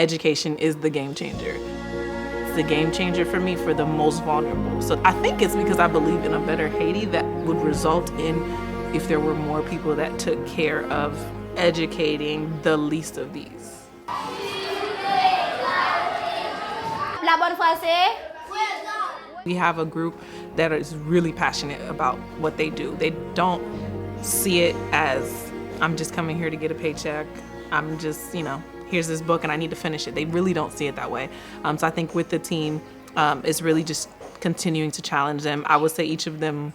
education is the game changer. It's the game changer for me for the most vulnerable. So I think it's because I believe in a better Haiti that would result in if there were more people that took care of educating the least of these. La bonne français. We have a group that is really passionate about what they do. They don't see it as, I'm just coming here to get a paycheck. I'm just, here's this book and I need to finish it. They really don't see it that way. So I think with the team, it's really just continuing to challenge them. I would say each of them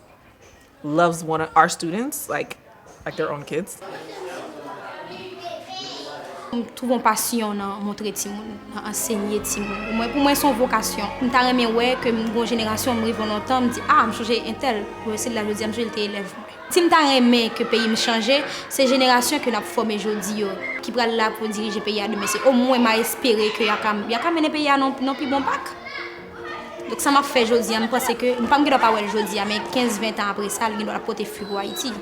loves one of our students like their own kids. Nous trouvons passion dans montrer Timoun, dans enseigner Timoun. Pour moi, c'est une vocation. Nous avons aimé que une génération me revient longtemps, me dit je change un tel, c'est là je dis je suis élève. Si nous avons aimé que le pays me change, c'est la génération que nous avons formée aujourd'hui qui va là pour diriger le pays à demain. C'est au moins m'a espéré que y a quand même le pays à non plus bon bac. Donc ça m'a fait aujourd'hui, je pense que nous pas me pas aujourd'hui mais 15-20 ans après ça, il doit porter fruit au Haïti.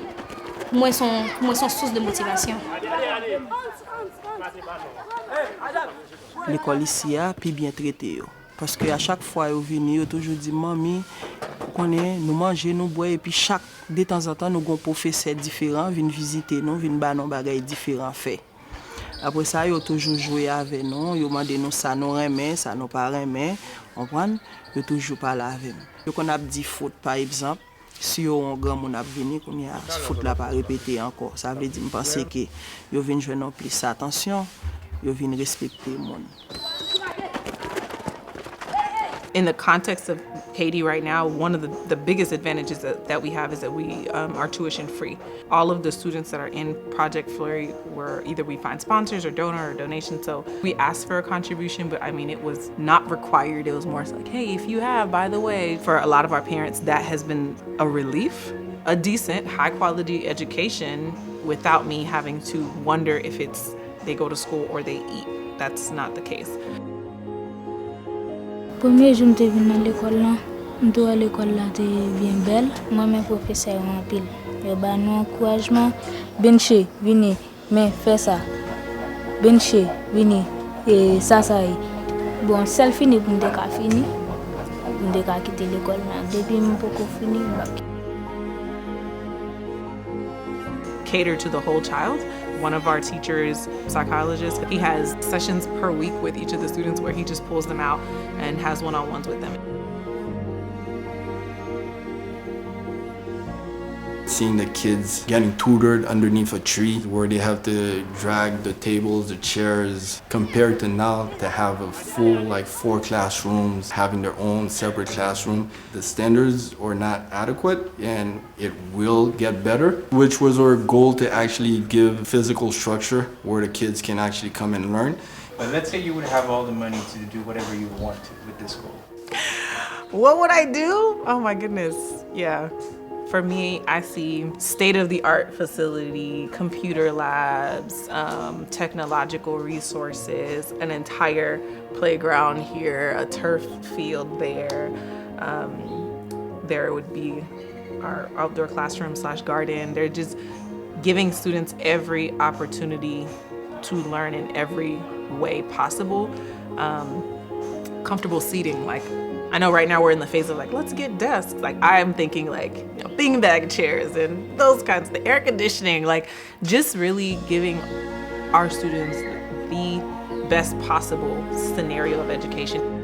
Moi son source de motivation. L'école ici a puis bien traité parce que à chaque fois ils viennent ils toujours dit mamie nous manger nous boire et puis chaque de temps en temps nous avons professeur différent viennent visiter nous viennent ba nous bagaille différent fait. Après ça ils toujours jouer avec nous ils demander nous ça nous remet ça nous pas remet comprendre ils toujours parler avec nous. Qu'on a dit faute par exemple si on grand mon a venir comme ya faute là pas répéter encore ça veut dire me penser que yo viennent jouer non plus attention yo viennent respecter monde. In the context of Haiti right now, one of the biggest advantages that we have is that we are tuition free. All of the students that are in Project Fleri were either we find sponsors or donor or donation. So we asked for a contribution, but I mean, it was not required. It was more like, hey, if you have, by the way, for a lot of our parents, that has been a relief, a decent, high quality education without me having to wonder if it's they go to school or they eat. That's not the case. Premier jour que je venu à l'école là, à l'école là était bien belle. Moi mes professeurs en pile. Ils ba nous encouragement, benché, venez, mais fais ça. Benché, venez et ça est. Bon, celle fini pour me fini. Pour me quitter l'école là depuis mon poco fini. Cater to the whole child. One of our teachers, psychologists, he has sessions per week with each of the students where he just pulls them out and has one-on-ones with them. Seeing the kids getting tutored underneath a tree where they have to drag the tables, the chairs, compared to now to have a full 4 classrooms, having their own separate classroom. The standards are not adequate and it will get better, which was our goal to actually give physical structure where the kids can actually come and learn. But let's say you would have all the money to do whatever you want to with this goal. What would I do? Oh my goodness, yeah. For me, I see state-of-the-art facility, computer labs, technological resources, an entire playground here, a turf field there. There would be our outdoor classroom / garden. They're just giving students every opportunity to learn in every way possible. Comfortable seating, I know right now we're in the phase of let's get desks. I'm thinking beanbag chairs and those kinds, the air conditioning, just really giving our students the best possible scenario of education.